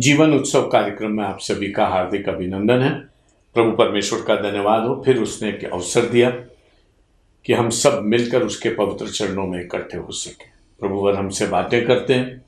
जीवन उत्सव कार्यक्रम में आप सभी का हार्दिक अभिनंदन है। प्रभु परमेश्वर का धन्यवाद हो, फिर उसने एक अवसर दिया कि हम सब मिलकर उसके पवित्र चरणों में इकट्ठे हो सके। प्रभुवर हमसे बातें करते हैं,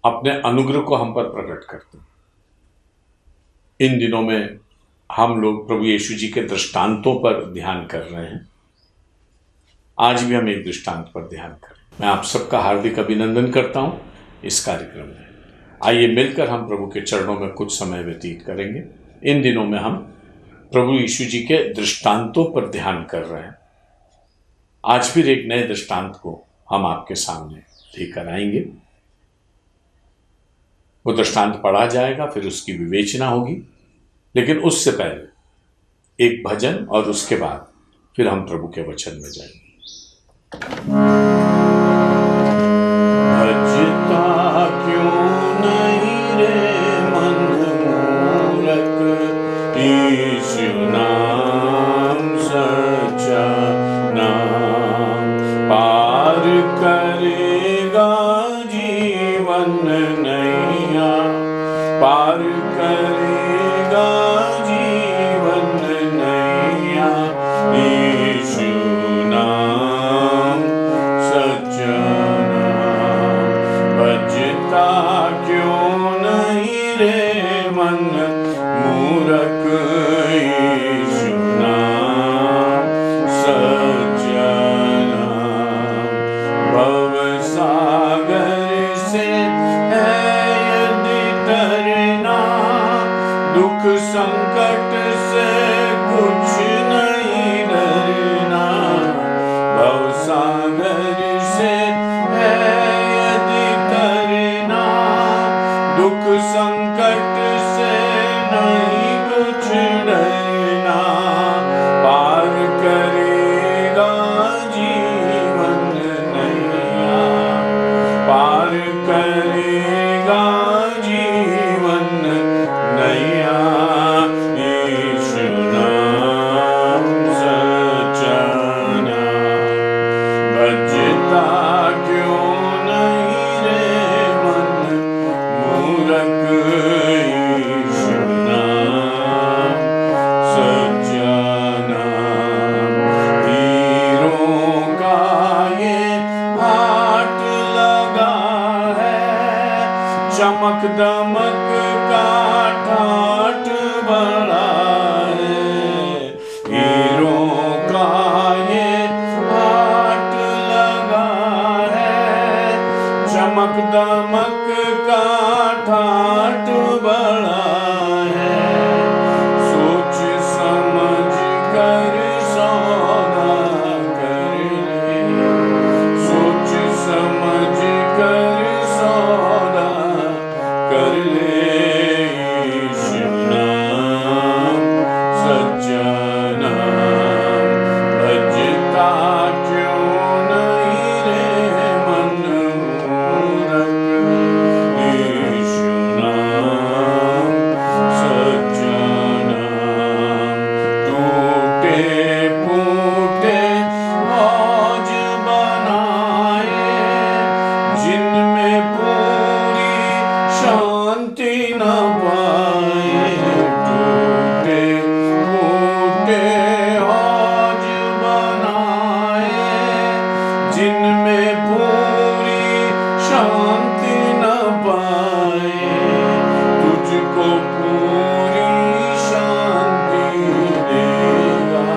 अपने अनुग्रह को हम पर प्रकट करते हैं। इन दिनों में हम लोग प्रभु यीशु जी के दृष्टांतों पर ध्यान कर रहे हैं। आज भी हम एक दृष्टांत पर ध्यान करें। मैं आप सबका हार्दिक अभिनंदन करता हूं इस कार्यक्रम में। आइए मिलकर हम प्रभु के चरणों में कुछ समय व्यतीत करेंगे। इन दिनों में हम प्रभु यीशु जी के दृष्टांतों पर ध्यान कर रहे हैं। आज फिर एक नए दृष्टांत को हम आपके सामने लेकर आएंगे। वो दृष्टांत पढ़ा जाएगा, फिर उसकी विवेचना होगी, लेकिन उससे पहले एक भजन और उसके बाद फिर हम प्रभु के वचन में जाएंगे। भजता क्यों नहीं रे मन मूरख, यीशु नाम सच्चा नाम, पार करेगा जीवन नैया, पार करेगा जीवन नैया, यीशु नाम सच्चा नाम। भजता क्यों नहीं रे मन मूरख, यीशु नाम सच्चा नाम। भव सागर से है यदि तरना, दुख संकट से कुछ नहीं डरना। भव सागर से है यदि तरना, दुख संकट से नहीं कुछ डरना। पार करेगा जीवन नैया, पार करेगा जीवन नैया, यीशु नाम सच्चा नाम। भजता क्यों नहीं रे मन मूरख, यीशु नाम सच्चा नाम। हीरों का ये हाट लगा है, चमक दमक का ठाठ बड़ा है। हीरों का ये हाट लगा है, चमक दमक का ठाठ बड़ा है। सोच समझ कर सौदा कर ले, सोच समझ कर सौदा कर ले, यीशु नाम सच्चा नाम। भजता क्यों नहीं रे मन मूरख, यीशु नाम सच्चा नाम। टूटे फूटे मौज बनाए, जिनमें पूरी शांति न पाए। टूटे फूटे मौज बनाए, जिनमें पूरी शांति न पाए। तुझको पूरी शांति देगा,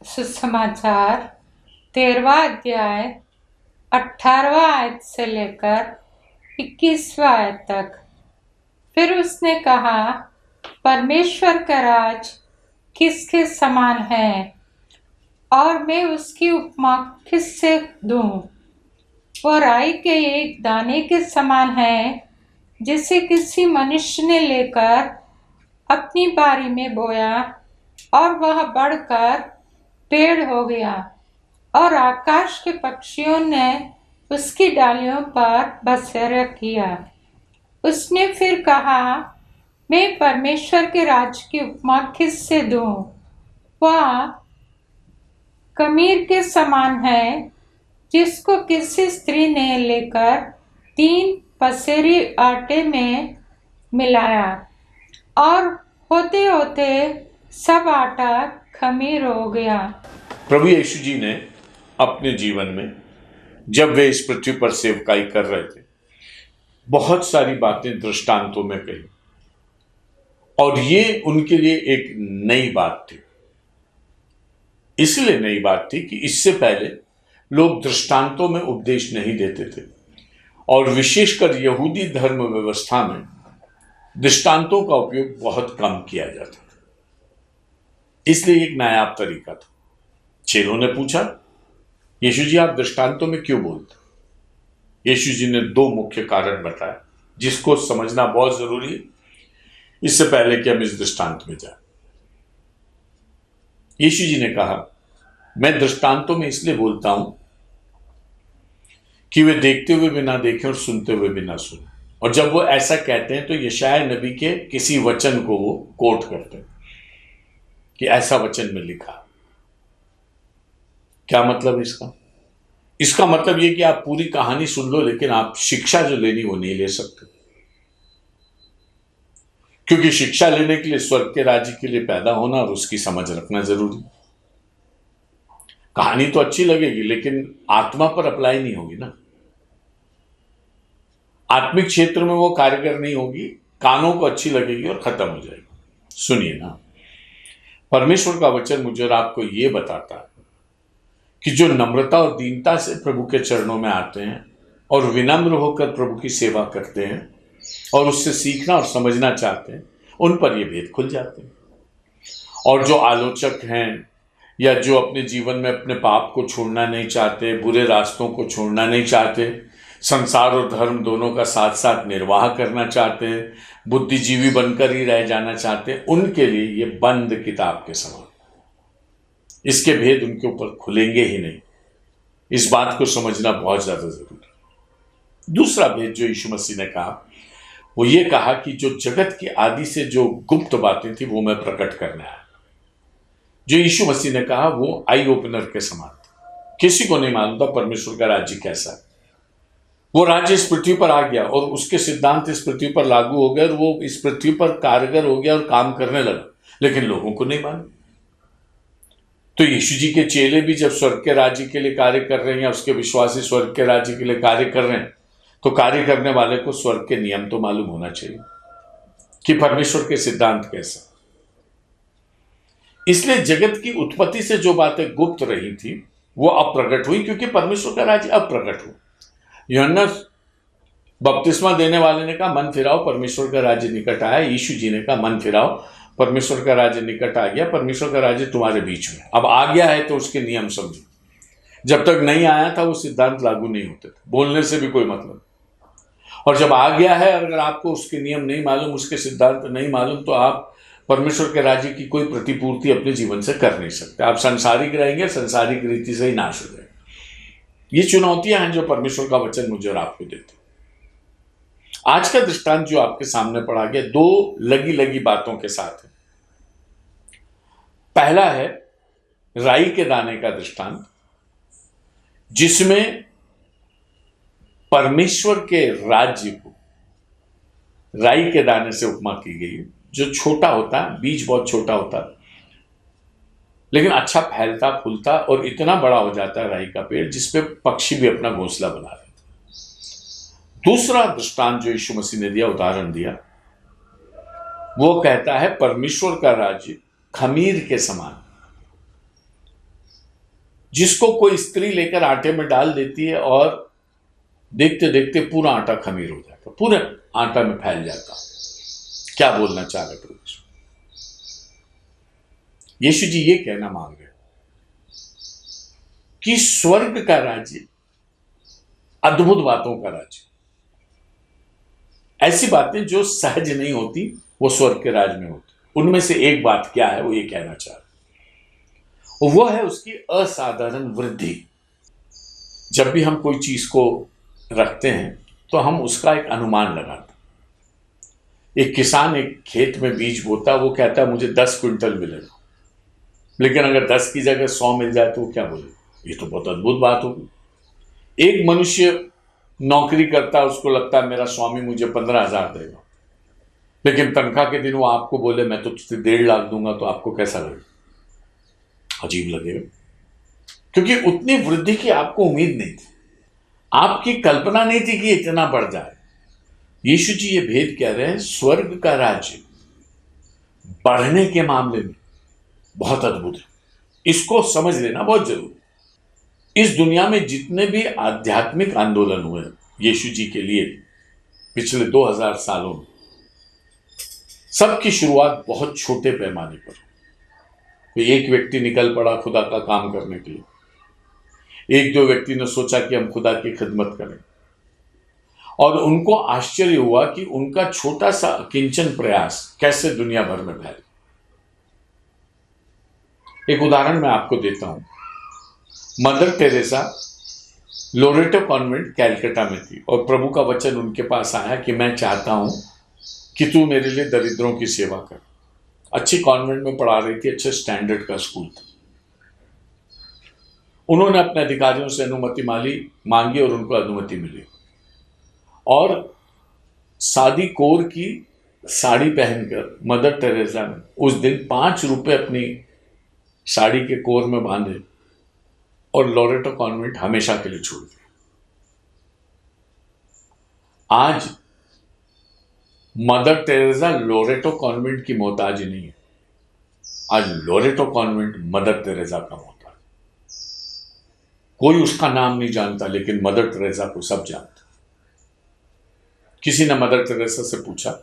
सुसमाचार 13वां अध्याय 18वां आयत से लेकर 21वां आयत तक। फिर उसने कहा, परमेश्वर का राज किसके समान है और मैं उसकी उपमा किससे दूं? वो राई के एक दाने के समान है जिसे किसी मनुष्य ने लेकर अपनी बारी में बोया और वह बढ़कर पेड़ हो गया और आकाश के पक्षियों ने उसकी डालियों पर बसेरा किया। उसने फिर कहा, मैं परमेश्वर के राज की उपमा किससे दूं? वह खमीर के समान है जिसको किसी स्त्री ने लेकर 3 पसेरी आटे में मिलाया और होते होते सब आटा खमीर हो गया। प्रभु यीशु जी ने अपने जीवन में जब वे इस पृथ्वी पर सेवकाई कर रहे थे बहुत सारी बातें दृष्टांतों में कही और ये उनके लिए एक नई बात थी। इसलिए नई बात थी कि इससे पहले लोग दृष्टांतों में उपदेश नहीं देते थे और विशेषकर यहूदी धर्म व्यवस्था में दृष्टांतों का उपयोग बहुत कम किया जाता था। इसलिए एक नायाब तरीका था। चेलों ने पूछा, यीशु जी आप दृष्टांतों में क्यों बोलते? यीशु जी ने 2 मुख्य कारण बताए जिसको समझना बहुत जरूरी है इससे पहले कि हम इस दृष्टांत में जाएं। यीशु जी ने कहा, मैं दृष्टांतों में इसलिए बोलता हूं कि वे देखते हुए भी ना देखें और सुनते हुए भी ना सुने। और जब वो ऐसा कहते हैं तो यशायाह नबी के किसी वचन को वो कोट करते हैं कि ऐसा वचन में लिखा। क्या मतलब इसका? इसका मतलब ये कि आप पूरी कहानी सुन लो लेकिन आप शिक्षा जो लेनी वो नहीं ले सकते, क्योंकि शिक्षा लेने के लिए स्वर्ग के राज्य के लिए पैदा होना और उसकी समझ रखना जरूरी। कहानी तो अच्छी लगेगी लेकिन आत्मा पर अप्लाई नहीं होगी ना, आत्मिक क्षेत्र में वो कारगर नहीं होगी, कानों को अच्छी लगेगी और खत्म हो जाएगी। सुनिए ना, परमेश्वर का वचन मुझे और आपको ये बताता है कि जो नम्रता और दीनता से प्रभु के चरणों में आते हैं और विनम्र होकर प्रभु की सेवा करते हैं और उससे सीखना और समझना चाहते हैं, उन पर ये भेद खुल जाते हैं। और जो आलोचक हैं या जो अपने जीवन में अपने पाप को छोड़ना नहीं चाहते, बुरे रास्तों को छोड़ना नहीं चाहते, संसार और धर्म दोनों का साथ साथ निर्वाह करना चाहते हैं, बुद्धिजीवी बनकर ही रह जाना चाहते हैं, उनके लिए ये बंद किताब के समान, इसके भेद उनके ऊपर खुलेंगे ही नहीं। इस बात को समझना बहुत ज्यादा जरूरी है। दूसरा भेद जो यीशु मसीह ने कहा वो ये कहा कि जो जगत की आदि से जो गुप्त बातें थी वो मैं प्रकट करने आया। जो यीशु मसीह ने कहा वो आई ओपनर के समान था। किसी को नहीं मालूम था परमेश्वर का राज्य कैसा है। वो राज्य इस पृथ्वी पर आ गया और उसके सिद्धांत इस पृथ्वी पर लागू हो गए और वो इस पृथ्वी पर कारगर हो गया और काम करने लगा, लेकिन लोगों को नहीं मालूम। तो यीशु जी के चेले भी जब स्वर्ग के राज्य के लिए कार्य कर रहे हैं या उसके विश्वासी स्वर्ग के राज्य के लिए कार्य कर रहे हैं तो कार्य करने वाले को स्वर्ग के नियम तो मालूम होना चाहिए कि परमेश्वर के सिद्धांत कैसा। इसलिए जगत की उत्पत्ति से जो बातें गुप्त रही थी वो अब प्रकट हुई, क्योंकि परमेश्वर का राज्य अब प्रकट हुआ। यूहन्ना बपतिस्मा देने वाले ने कहा मन फिराओ, परमेश्वर का राज्य निकट आया। यीशु जी ने कहा मन फिराओ, परमेश्वर का राज्य निकट आ गया, परमेश्वर का राज्य तुम्हारे बीच में अब आ गया है, तो उसके नियम समझो। जब तक नहीं आया था वो सिद्धांत लागू नहीं होते थे, बोलने से भी कोई मतलब। और जब आ गया है, अगर आपको उसके नियम नहीं मालूम, उसके सिद्धांत नहीं मालूम, तो आप परमेश्वर के राज्य की कोई प्रतिपूर्ति अपने जीवन से कर नहीं सकते। आप संसारिक रहेंगे, संसारिक रीति से ही नाश हो जाएंगे। ये चुनौतियां हैं जो परमेश्वर का वचन मुझे और आपको देते। आज का दृष्टांत जो आपके सामने पढ़ा गया 2 लगी लगी बातों के साथ है। पहला है राई के दाने का दृष्टांत, जिसमें परमेश्वर के राज्य को राई के दाने से उपमा की गई है, जो छोटा होता है, बीज बहुत छोटा होता है, लेकिन अच्छा फैलता फूलता और इतना बड़ा हो जाता है राई का पेड़ जिसपे पक्षी भी अपना घोंसला बना लेते। दूसरा दृष्टांत जो यीशु मसीह ने दिया, उदाहरण दिया, वो कहता है परमेश्वर का राज्य खमीर के समान। जिसको कोई स्त्री लेकर आटे में डाल देती है और देखते देखते पूरा आटा खमीर हो जाता, पूरे आटा में फैल जाता। क्या बोलना चाह रहे प्रभु यीशु जी? ये कहना मांग रहे कि स्वर्ग का राज्य अद्भुत बातों का राज्य, ऐसी बातें जो सहज नहीं होती वो स्वर्ग के राज में होती। उनमें से एक बात क्या है, वो ये कहना चाह रहे, वो है उसकी असाधारण वृद्धि। जब भी हम कोई चीज को रखते हैं तो हम उसका एक अनुमान लगाते हैं। एक किसान एक खेत में बीज बोता, वो कहता है मुझे 10 क्विंटल मिलेगा, लेकिन अगर 10 की जगह 100 मिल जाए तो वो क्या बोले, ये तो बहुत अद्भुत बात होगी। एक मनुष्य नौकरी करता है, उसको लगता है मेरा स्वामी मुझे 15,000 देगा, लेकिन तनख्वाह के दिन वो आपको बोले मैं तो तुझे 1.5 लाख दूंगा, तो आपको कैसा लगेगा? अजीब लगेगा, क्योंकि उतनी वृद्धि की आपको उम्मीद नहीं थी, आपकी कल्पना नहीं थी कि इतना बढ़ जाए। यीशु जी ये भेद कह रहे हैं, स्वर्ग का राज्य बढ़ने के मामले में बहुत अद्भुत है। इसको समझ लेना बहुत जरूरी। इस दुनिया में जितने भी आध्यात्मिक आंदोलन हुए यीशु जी के लिए पिछले 2000 सालों में, सबकी शुरुआत बहुत छोटे पैमाने पर। कोई एक व्यक्ति निकल पड़ा खुदा का काम करने के लिए, एक दो व्यक्ति ने सोचा कि हम खुदा की खिदमत करें, और उनको आश्चर्य हुआ कि उनका छोटा सा किंचन प्रयास कैसे दुनिया भर में फैले। एक उदाहरण मैं आपको देता हूं। Mother Teresa Loreto convent Calcutta में थी, और प्रभु का वचन उनके पास आया कि मैं चाहता हूं कि तू मेरे लिए दरिद्रों की सेवा कर। अच्छी कॉन्वेंट में पढ़ा रही थी, अच्छे स्टैंडर्ड का स्कूल था। उन्होंने अपने अधिकारियों से अनुमति मांगी और उनको अनुमति मिली, और सादी कोर की साड़ी पहनकर मदर टेरेसा ने उस दिन 5 रुपए अपनी साड़ी के कोर में बांधे और लोरेटो कॉन्वेंट हमेशा के लिए छोड़ दिया। आज मदर टेरेसा लोरेटो कॉन्वेंट की मोहताज नहीं है, आज लोरेटो कॉन्वेंट मदर टेरेसा का मोहताज। कोई उसका नाम नहीं जानता, लेकिन मदर टेरेसा को सब जानते। किसी ने मदर टेरेसा से पूछा,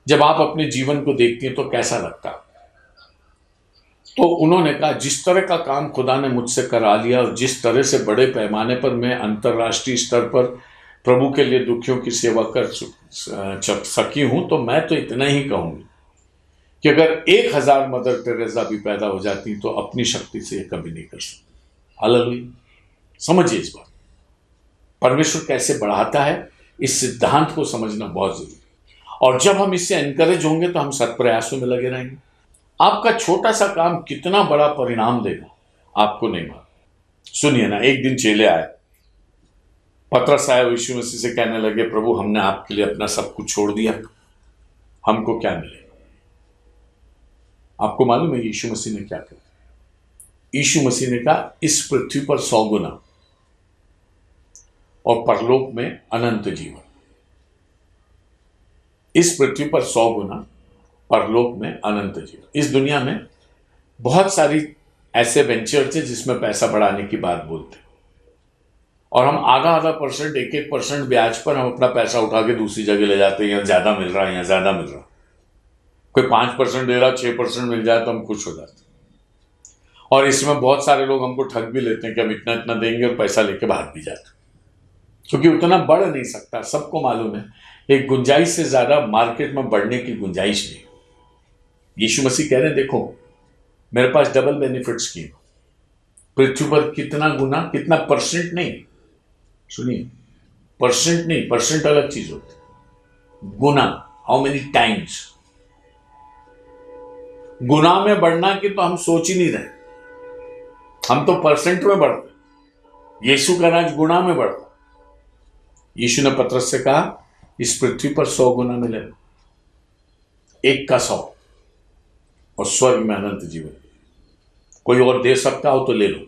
जब आप अपने जीवन को देखती हैं तो कैसा लगता? तो उन्होंने कहा, जिस तरह का काम खुदा ने मुझसे करा लिया और जिस तरह से बड़े पैमाने पर मैं अंतर्राष्ट्रीय स्तर पर प्रभु के लिए दुखियों की सेवा कर सकी हूं, तो मैं तो इतना ही कहूंगी कि अगर 1000 मदर टेरेसा भी पैदा हो जाती तो अपनी शक्ति से कभी नहीं कर सकती। हालेलुया। समझिए इस बात, परमेश्वर कैसे बढ़ाता है, इस सिद्धांत को समझना बहुत जरूरी है। और जब हम इससे एनकरेज होंगे तो हम सत्प्रयासों में लगे रहेंगे। आपका छोटा सा काम कितना बड़ा परिणाम देगा आपको नहीं मालूम। सुनिए ना, एक दिन चेले आए, पतरस आए, यीशु मसीह से कहने लगे, प्रभु हमने आपके लिए अपना सब कुछ छोड़ दिया, हमको क्या मिलेगा? आपको मालूम है यीशु मसीह ने क्या कहा? यीशु मसीह ने कहा, इस पृथ्वी पर 100 गुना और परलोक में अनंत जीवन। इस पृथ्वी पर 100 गुना, परलोक में अनंत जीवन। इस दुनिया में बहुत सारी ऐसे वेंचर्स हैं जिसमें पैसा बढ़ाने की बात बोलते हैं, और हम आधा परसेंट, 1% ब्याज पर हम अपना पैसा उठा के दूसरी जगह ले जाते हैं। यहाँ ज्यादा मिल रहा है, यहाँ ज्यादा मिल रहा है। कोई 5% दे रहा, 6% मिल जाए तो हम खुश हो जाते हैं। और इसमें बहुत सारे लोग हमको ठग भी लेते हैं कि हम इतना इतना देंगे और पैसा लेके भाग भी जाते हैं, क्योंकि उतना बढ़ नहीं सकता। सबको मालूम है एक गुंजाइश से ज्यादा मार्केट में बढ़ने की गुंजाइश नहीं। यीशु मसीह कह रहे हैं, देखो मेरे पास डबल बेनिफिट स्कीम, पृथ्वी पर कितना गुना, कितना परसेंट नहीं, सुनिए, परसेंट नहीं, परसेंट अलग चीज होती है, गुना, हाउ मेनी टाइम्स। गुना में बढ़ना की तो हम सोच ही नहीं रहे, हम तो परसेंट में बढ़ते। यीशु का राज गुना में बढ़ता। यीशु ने पतरस से कहा, इस पृथ्वी पर 100 गुना मिलेगा, 1 का 100, और स्वर्ग में अनंत जीवन। कोई और दे सकता हो तो ले लो।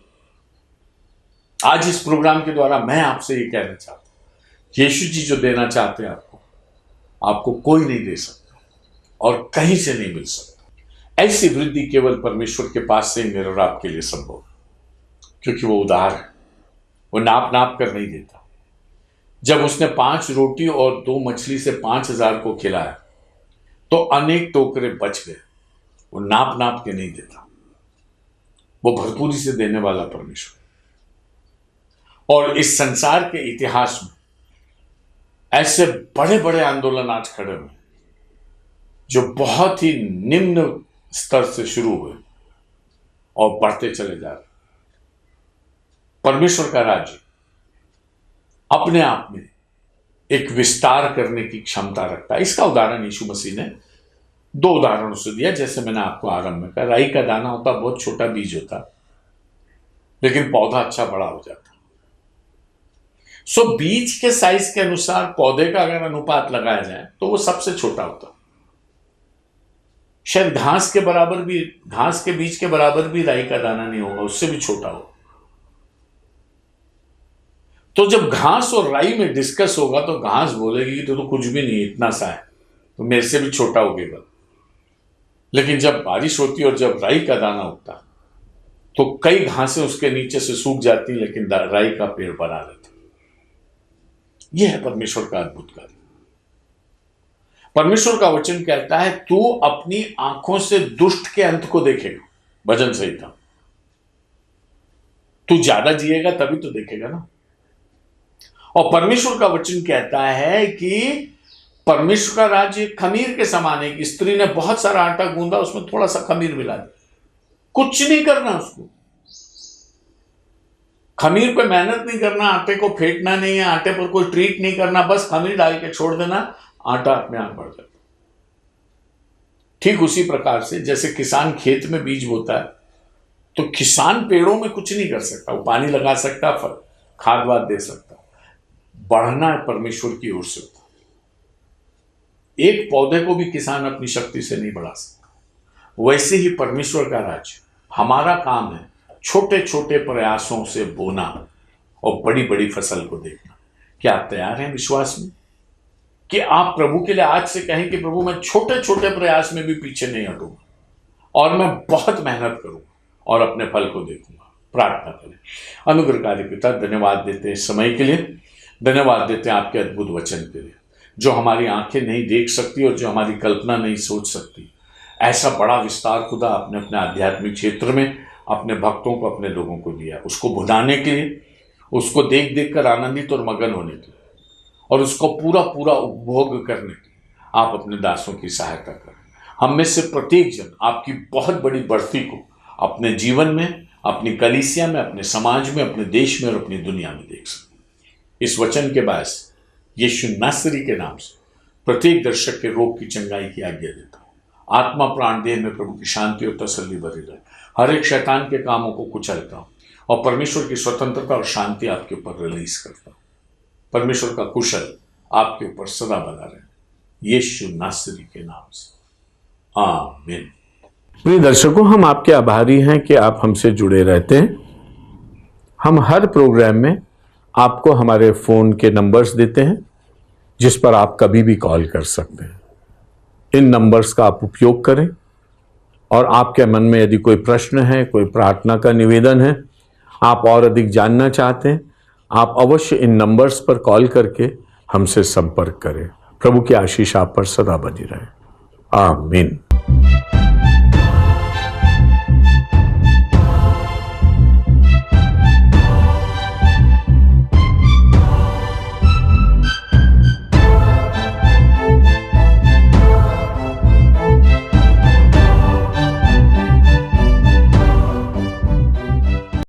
आज इस प्रोग्राम के द्वारा मैं आपसे ये कहना चाहता हूं, यीशु जी जो देना चाहते हैं आपको कोई नहीं दे सकता और कहीं से नहीं मिल सकता। ऐसी वृद्धि केवल परमेश्वर के पास से ही मेरे और आपके लिए संभव है। क्योंकि वो उदार है, वो नाप नाप कर नहीं देता। जब उसने 5 रोटी और 2 मछली से 5,000 को खिलाया तो अनेक टोकरे बच गए। वो नाप नाप के नहीं देता, वो भरपूरी से देने वाला परमेश्वर। और इस संसार के इतिहास में ऐसे बड़े बड़े आंदोलन आज खड़े हुए जो बहुत ही निम्न स्तर से शुरू हुए और बढ़ते चले जा रहे। परमेश्वर का राज्य अपने आप में एक विस्तार करने की क्षमता रखता है। इसका उदाहरण यीशु मसीह ने 2 उदाहरणों से दिया। जैसे मैंने आपको आरंभ में कहा, राई का दाना होता, बहुत छोटा बीज होता, लेकिन पौधा अच्छा बड़ा हो जाता। सो बीज के साइज के अनुसार पौधे का अगर अनुपात लगाया जाए तो वो सबसे छोटा होता। शायद घास के बीज के बराबर भी राई का दाना नहीं होगा, उससे भी छोटा होगा। तो जब घास और राई में डिस्कस होगा तो घास बोलेगी कि तो कुछ भी नहीं, इतना सा है, तो मेरे से भी छोटा हो गया। लेकिन जब बारिश होती और जब राई का दाना उगता तो कई घासें उसके नीचे से सूख जाती, लेकिन राई का पेड़ बना रहता। यह है परमेश्वर का अद्भुत कार्य। परमेश्वर का वचन कहता है, तू अपनी आंखों से दुष्ट के अंत को देखेगा। भजन संहिता। तू ज्यादा जिएगा तभी तो देखेगा ना। और परमेश्वर का वचन कहता है कि परमेश्वर का राज्य खमीर के समान है। कि स्त्री ने बहुत सारा आटा गूंदा, उसमें थोड़ा सा खमीर मिला दिया, कुछ नहीं करना उसको, खमीर पे मेहनत नहीं करना, आटे को फेंटना नहीं है, आटे पर कोई ट्रीट नहीं करना, बस खमीर डाल के छोड़ देना, आटा अपने आप बढ़ जाता। ठीक उसी प्रकार से जैसे किसान खेत में बीज बोता है तो किसान पेड़ों में कुछ नहीं कर सकता, वो पानी लगा सकता, खाद वाद दे सकता, बढ़ना परमेश्वर की ओर से होता। एक पौधे को भी किसान अपनी शक्ति से नहीं बढ़ा सकता। वैसे ही परमेश्वर का राज्य, हमारा काम है छोटे छोटे प्रयासों से बोना और बड़ी बड़ी फसल को देखना। क्या आप तैयार हैं विश्वास में कि आप प्रभु के लिए आज से कहें कि प्रभु मैं छोटे छोटे प्रयास में भी पीछे नहीं हटूंगा और मैं बहुत मेहनत करूंगा और अपने फल को देखूंगा। प्रार्थना करें। अनुग्रहकारी पिता, धन्यवाद देते हैं समय के लिए, धन्यवाद देते हैं आपके अद्भुत वचन के लिए, जो हमारी आंखें नहीं देख सकती और जो हमारी कल्पना नहीं सोच सकती। ऐसा बड़ा विस्तार खुदा आपने अपने आध्यात्मिक क्षेत्र में अपने भक्तों को, अपने लोगों को दिया, उसको भुनाने के लिए, उसको देख देख कर आनंदित और मगन होने के लिए, और उसको पूरा पूरा उपभोग करने के लिए आप अपने दासों की सहायता करें। हम में से प्रत्येक जन आपकी बहुत बड़ी बढ़ती को अपने जीवन में, अपनी कलीसिया में, अपने समाज में, अपने देश में और अपनी दुनिया में देख सकें। इस वचन के बायस यीशु नासरी के नाम से प्रत्येक दर्शक के रोग की चंगाई की आज्ञा देता हूँ। आत्मा प्राण देह में प्रभु की शांति और तसल्ली भरी रहे। हर एक शैतान के कामों को कुचलता हूँ और परमेश्वर की स्वतंत्रता और शांति आपके ऊपर रिलीज करता हूँ। परमेश्वर का कुशल आपके ऊपर सदा बना रहे, यीशु नासरी के नाम से, आमीन। प्रिय दर्शकों, हम आपके आभारी हैं कि आप हमसे जुड़े रहते हैं। हम हर प्रोग्राम में आपको हमारे फोन के नंबर्स देते हैं जिस पर आप कभी भी कॉल कर सकते हैं। इन नंबर्स का आप उपयोग करें और आपके मन में यदि कोई प्रश्न है, कोई प्रार्थना का निवेदन है, आप और अधिक जानना चाहते हैं, आप अवश्य इन नंबर्स पर कॉल करके हमसे संपर्क करें। प्रभु की आशीष आप पर सदा बनी रहे। आमीन।